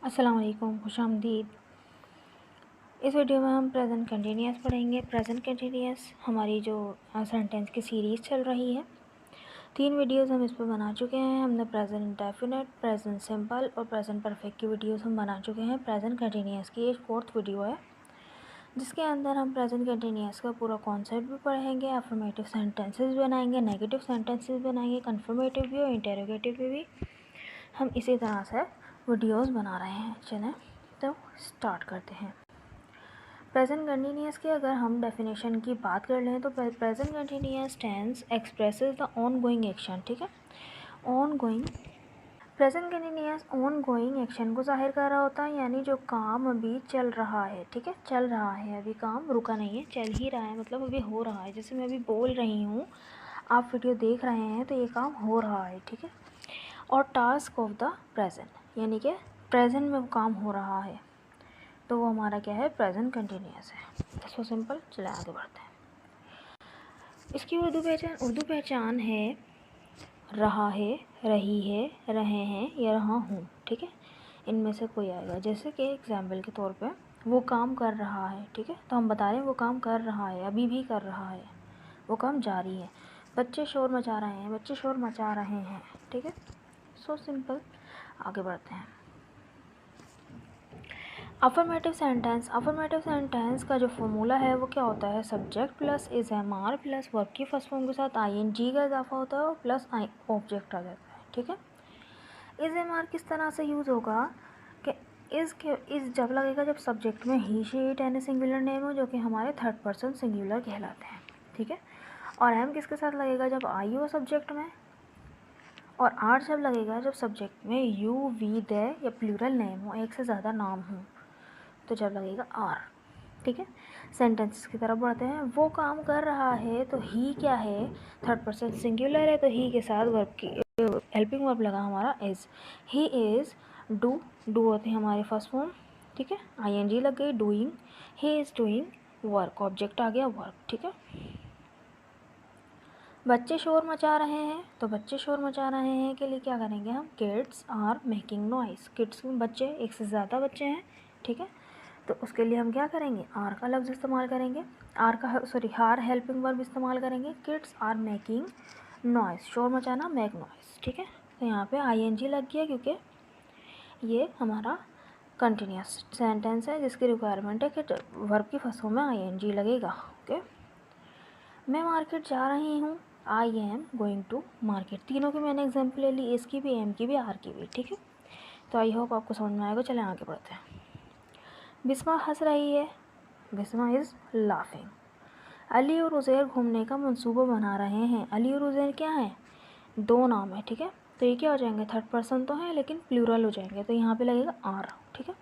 अस्सलाम वालेकुम, खुशामदीद। इस वीडियो में हम प्रेजेंट कंटिन्यूअस पढ़ेंगे। प्रेजेंट कंटिन्यूअस हमारी जो सेंटेंस की सीरीज़ चल रही है, 3 वीडियोस हम इस पर बना चुके हैं। हमने प्रेजेंट इंडेफिनिट, प्रेजेंट सिंपल और प्रेजेंट परफेक्ट की वीडियोस हम बना चुके हैं। प्रेजेंट कंटिन्यूअस की ये 4th वीडियो है, जिसके अंदर हम प्रेजेंट कंटिन्यूअस का पूरा कॉन्सेप्ट भी पढ़ेंगे, अफर्मेटिव सेंटेंसेस बनाएंगे, नेगेटिव सेंटेंसेस बनाएंगे, कन्फर्मेटिव भी और इंटेरोगेटिव भी हम इसी तरह से वीडियोस बना रहे हैं। चलें तो स्टार्ट करते हैं। प्रेजेंट कंटिन्यूअस की अगर हम डेफिनेशन की बात कर लें तो present continuous tense expresses the ongoing action. ठीक है, ongoing present continuous ongoing action को जाहिर कर रहा होता है, यानी जो काम अभी चल रहा है। ठीक है, चल रहा है, अभी काम रुका नहीं है, चल ही रहा है, मतलब अभी हो रहा है। जैसे मैं अभी बोल रही हूँ, आप वीडियो देख रहे हैं, तो ये काम हो रहा है। ठीक है, और टास्क ऑफ द प्रेजेंट, यानी कि प्रेजेंट में वो काम हो रहा है, तो वो हमारा क्या है, प्रेजेंट कंटिन्यूअस है। So simple. चले आगे बढ़ते हैं। इसकी उर्दू पहचान है रहा है, रही है, रहे हैं या रहा हूँ। ठीक है, इनमें से कोई आएगा। जैसे कि एग्जाम्पल के तौर पे वो काम कर रहा है। ठीक है, तो हम बता रहे हैं वो काम कर रहा है, अभी भी कर रहा है, वो काम जारी है। बच्चे शोर मचा रहे हैं, बच्चे शोर मचा रहे हैं। ठीक है, सो सिंपल। आगे बढ़ते हैं। अफर्मेटिव सेंटेंस का जो फॉर्मूला है वो क्या होता है, subject plus is am are plus verb की फर्स्ट फॉर्म के साथ आई एन जी का इजाफा होता है और प्लस आई ऑब्जेक्ट आ जाता है। ठीक है, इज एम आर किस तरह से यूज़ होगा कि इस जब लगेगा जब सब्जेक्ट में he she it and singular name हो, जो कि हमारे 3rd पर्सन सिंगुलर कहलाते हैं। ठीक है, और एम किसके साथ लगेगा, जब आई हो सब्जेक्ट में, और आर जब लगेगा जब सब्जेक्ट में यू वी दे या प्लूरल नेम हो, एक से ज़्यादा नाम हो, तो जब लगेगा आर। ठीक है, सेंटेंसेस की तरफ बढ़ते हैं। वो काम कर रहा है, तो ही क्या है, 3rd पर्सन सिंगुलर है, तो ही के साथ वर्ब की हेल्पिंग वर्ब लगा हमारा इज़। ही इज़ डू होते हैं हमारे फर्स्ट फॉर्म। ठीक है, आई एन जी लग गई, doing. He is doing work, object आ गया वर्क। ठीक है, बच्चे शोर मचा रहे हैं, तो बच्चे शोर मचा रहे हैं के लिए क्या करेंगे हम, kids are making noise. Kids बच्चे, एक से ज़्यादा बच्चे हैं। ठीक है, तो उसके लिए हम क्या करेंगे, आर का लफ्ज़ इस्तेमाल करेंगे, आर हेल्पिंग वर्ब इस्तेमाल करेंगे। किड्स आर मेकिंग नॉइस, शोर मचाना, मेक नॉइस। ठीक है, तो यहाँ पे आई एन जी लग गया, क्योंकि ये हमारा कंटिन्यूस सेंटेंस है जिसकी रिक्वायरमेंट है कि वर्ब की फर्स्ट फॉर्म में आई एन जी लगेगा। ओके, मैं मार्केट जा रही हूँ, I am going to market. तीनों की मैंने एग्जाम्पल ले ली, इसकी भी, एम की भी, आर की भी। ठीक है, तो आई होप आपको समझ में आएगा। चलें आगे बढ़ते हैं। बिस्मा हंस रही है, बिस्मा इज़ लाफिंग। अली और उज़ैर घूमने का मंसूबा बना रहे हैं। अली और उज़ैर क्या है, 2 नाम है। ठीक है, तो ये क्या हो जाएंगे, 3rd पर्सन तो है लेकिन प्लूरल हो जाएंगे, तो यहाँ पे लगेगा आर। ठीक है,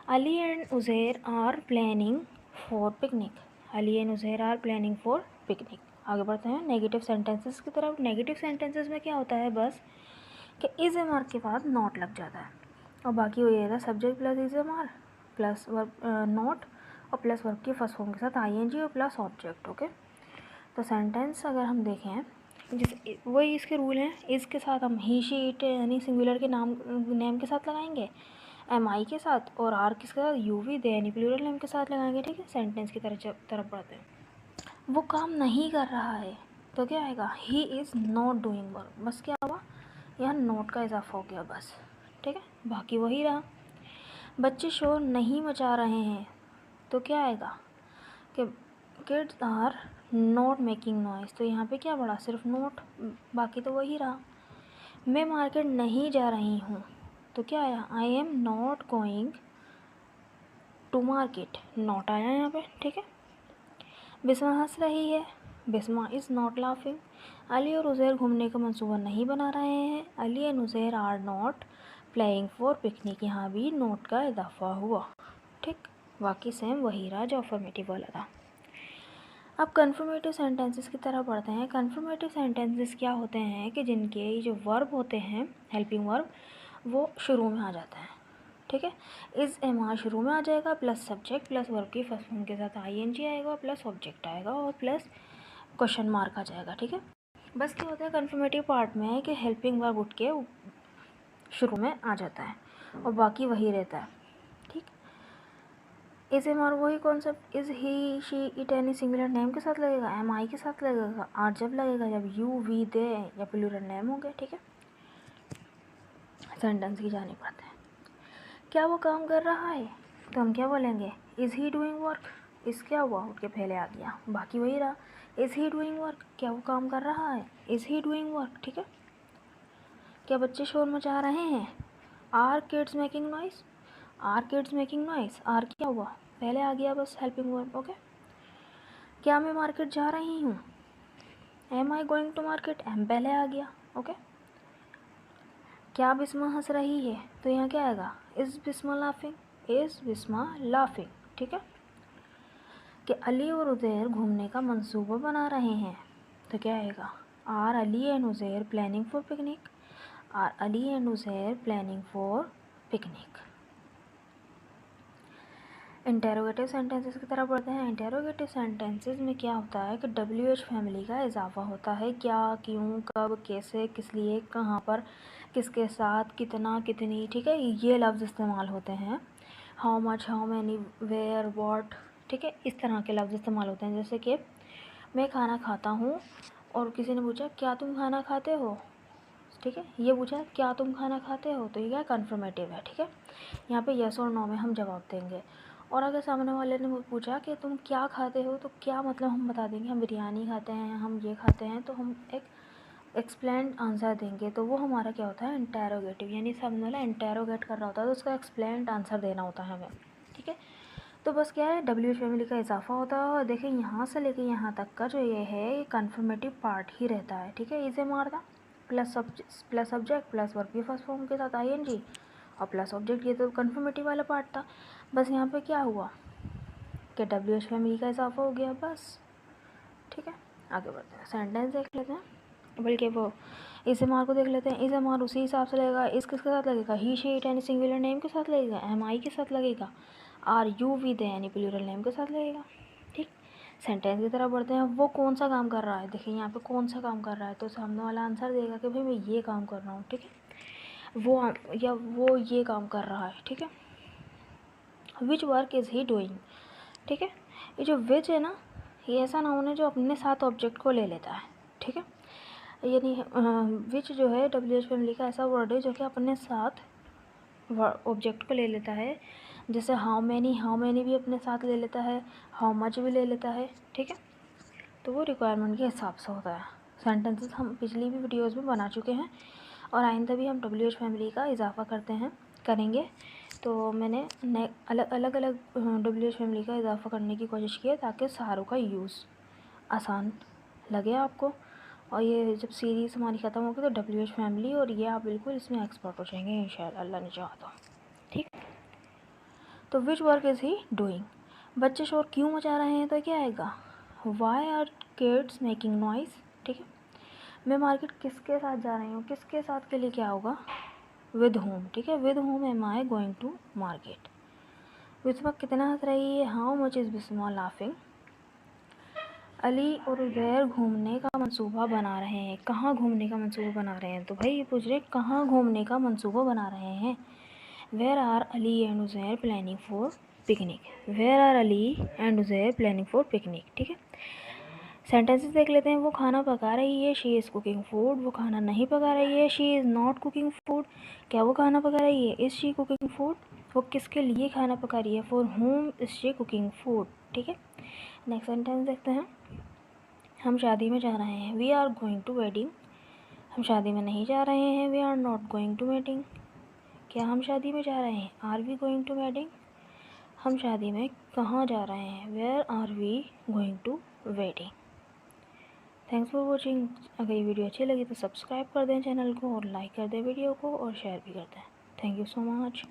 Ali and Uzair are planning for picnic. Ali and Uzair are planning for picnic. आगे बढ़ते हैं नेगेटिव सेंटेंसेस की तरफ। नेगेटिव सेंटेंसेस में क्या होता है, बस कि इज़ एम आर के बाद नॉट लग जाता है, और बाकी हो जाएगा subject plus is am are plus verb not और प्लस वर्ब की फर्स्ट फॉर्म के साथ आई एन जी और प्लस ऑब्जेक्ट। ओके, तो सेंटेंस अगर हम देखें, जैसे वही इसके रूल हैं, इसके साथ हम ही शी इट यानी सिंगुलर के नेम के साथ लगाएंगे, एम आई के साथ, और आर किसके साथ, यू वी दे यानी प्लूरल नेम के साथ लगाएंगे। ठीक है, सेंटेंस की तरफ बढ़ते हैं। वो काम नहीं कर रहा है, तो क्या आएगा, he is not doing work. बस क्या हुआ, यहाँ नोट का इजाफा हो गया बस। ठीक है, बाकी वही रहा। बच्चे शोर नहीं मचा रहे हैं, तो क्या आएगा कि kids are not making noise, तो यहाँ पे क्या बढ़ा, सिर्फ नोट, बाकी तो वही रहा। मैं मार्केट नहीं जा रही हूँ, तो क्या आया, I am not going to market, not आया यहाँ पे। ठीक है, बिस्मा हंस रही है, Bisma is not laughing. Ali और उज़ैर घूमने का मंसूबा नहीं बना रहे हैं, Ali and Uzair are not playing for picnic. यहाँ भी नोट का इजाफा हुआ। ठीक, बाकी सेम वही रहा जो अफर्मेटिव वाला था। अब कन्फर्मेटिव सेंटेंसेस की तरफ बढ़ते हैं। कन्फर्मेटिव सेंटेंसेस क्या होते हैं कि जिनके जो वर्ब होते हैं, हेल्पिंग वर्ब, वो शुरू में आ जाता है। ठीक है, इज़ एम आर शुरू में आ जाएगा, प्लस सब्जेक्ट प्लस वर्ब की फर्स्ट फॉर्म के साथ आई एन जी आएगा, प्लस ऑब्जेक्ट आएगा और प्लस क्वेश्चन मार्क आ जाएगा। ठीक है, बस क्या होता है कन्फर्मेटिव पार्ट में है कि हेल्पिंग वर्ब उठ के शुरू में आ जाता है, और बाकी वही रहता है। ठीक, इस एम आर वही concept, is he she it any singular name के साथ लगेगा, एम आई के साथ लगेगा, आर जब लगेगा जब यू वी दे या प्लूरल नेम होंगे। ठीक है, सेंटेंस की जानी पड़ते हैं। क्या वो काम कर रहा है, तो हम क्या बोलेंगे, इज़ ही डूइंग वर्क। इस क्या हुआ, उसके पहले आ गया, बाकी वही रहा। इज़ ही डूइंग वर्क, क्या वो काम कर रहा है, इज़ ही डूइंग वर्क। ठीक है, क्या बच्चे शोर मचा रहे हैं, are kids making noise, are kids making noise, are क्या हुआ, पहले आ गया बस हेल्पिंग वर्ब। ओके, क्या मैं मार्केट जा रही हूँ, am I going to market, am पहले आ गया। ओके, क्या बिस्मा हंस रही है, तो यहाँ क्या आएगा, is Bisma laughing, is Bisma laughing. ठीक है, कि अली और उज़ैर घूमने का मंसूबा बना रहे हैं, तो क्या आएगा, are Ali and Uzair planning for picnic, are Ali and Uzair planning for picnic. Interrogative sentences की तरफ बढ़ते हैं। इंटेरोगेटिव सेंटेंसेस में क्या होता है कि WH फैमिली का इजाफा होता है, क्या, क्यों, कब, कैसे, किस लिए, कहाँ पर, किसके साथ, कितना, कितनी। ठीक है, ये लफ्ज़ इस्तेमाल होते हैं। How much, how many, where, what. ठीक है, इस तरह के लफ्ज़ इस्तेमाल होते हैं। जैसे कि मैं खाना खाता हूँ और किसी ने पूछा क्या तुम खाना खाते हो। ठीक है, ये पूछा क्या तुम खाना खाते हो, तो ये क्या कन्फर्मेटिव है। ठीक है, यहाँ पे यस और नो में हम जवाब देंगे। और अगर सामने वाले ने पूछा कि तुम क्या खाते हो, तो क्या मतलब हम बता देंगे, हम बिरयानी खाते हैं, हम ये खाते हैं, तो हम एक एक्सप्लेन्ड आंसर देंगे। तो वो हमारा क्या होता है, इंटेरोगेटिव, यानी सामने वाला इंटेरोगेट कर रहा होता है तो उसका एक्सप्लेन्ड आंसर देना होता है हमें। ठीक है, तो बस क्या है, WH फैमिली का इजाफा होता है। और देखिए यहाँ से लेके यहाँ तक का जो ये है, ये कन्फर्मेटिव पार्ट ही रहता है। ठीक है, इसे मारता प्लस सब्जेक्ट प्लस वर्ब की फर्स्ट फॉर्म के साथ ING और प्लस ऑब्जेक्ट, ये तो कन्फर्मेटिव वाला पार्ट था। बस यहाँ पे क्या हुआ कि WH फैमिली का इजाफा हो गया बस। ठीक है, आगे बढ़ते हैं, सेंटेंस देख लेते हैं, बल्कि वो इस एम आर को देख लेते हैं। इस एम आर उसी हिसाब से लगेगा, इस किसके साथ लगेगा, ही शी इट यानी सिंगुलर नेम के साथ लगेगा, एम आई के साथ लगेगा, आर यू वी दे यानी प्लूरल नेम के साथ लगेगा। ठीक, सेंटेंस की तरफ बढ़ते हैं। वो कौन सा काम कर रहा है, देखिए यहाँ पे कौन सा काम कर रहा है, तो सामने वाला आंसर देगा कि भाई मैं ये काम कर रहा हूँ। ठीक है, वो या वो ये काम कर रहा है। ठीक है, विच वर्क इज़ ही डूइंग। ठीक है, ये जो विच है ना, ये ऐसा नाउन है जो अपने साथ ऑब्जेक्ट को ले लेता है। ठीक है, यानी विच जो है WH फैमिली का ऐसा वर्ड है जो कि अपने साथ ऑब्जेक्ट को ले लेता है। जैसे हाउ मैनी भी अपने साथ ले लेता है, हाउ मच भी ले लेता है। ठीक है, तो वो रिक्वायरमेंट के हिसाब से होता है। सेंटेंसेस हम पिछली भी वीडियोस में बना चुके हैं और आइंदा भी हम WH फैमिली का इजाफा करेंगे। तो मैंने अलग अलग WH फैमिली का इजाफा करने की कोशिश की है ताकि सारों का यूज़ आसान लगे आपको। और ये जब सीरीज़ हमारी ख़त्म होगी तो WH फैमिली और ये आप बिल्कुल इसमें एक्सपर्ट हो जाएंगे इंशाल्लाह, अल्लाह ने चाहा तो। ठीक, तो which work is he doing. बच्चे शोर क्यों मचा रहे हैं, तो क्या आएगा, why are kids making noise. ठीक है, मैं मार्केट किसके साथ जा रही हूँ, किसके साथ के लिए क्या होगा, विद होम। ठीक है, with home am I going to market. Bisma कितना हंस रही है, how much is Bisma laughing. Ali और उज़ैर घूमने का मंसूबा बना रहे हैं, कहाँ घूमने का मंसूबा बना रहे हैं, तो भाई ये पूछ रहे कहाँ घूमने का मंसूबा बना रहे हैं। Where are Ali and Uzair planning for picnic, where are Ali and Uzair planning for picnic. ठीक है, सेंटेंसेस देख लेते हैं। वो खाना पका रही है, शी इज़ कुकिंग फूड। वो खाना नहीं पका रही है, she is not cooking food. क्या वो खाना पका रही है, इज़ शी कुकिंग फूड। वो किसके लिए खाना पका रही है, for home is she cooking food. ठीक है, नेक्स्ट सेंटेंस देखते हैं। हम शादी में जा रहे हैं, we are going to wedding. हम शादी में नहीं जा रहे हैं, we are not going to wedding. क्या हम शादी में जा रहे हैं, are we going to wedding. हम शादी में कहाँ जा रहे हैं, where are we going to wedding. Thanks for watching. अगर ये वीडियो अच्छी लगी तो सब्सक्राइब कर दें चैनल को और लाइक कर दें वीडियो को और शेयर भी कर दें। Thank you so much.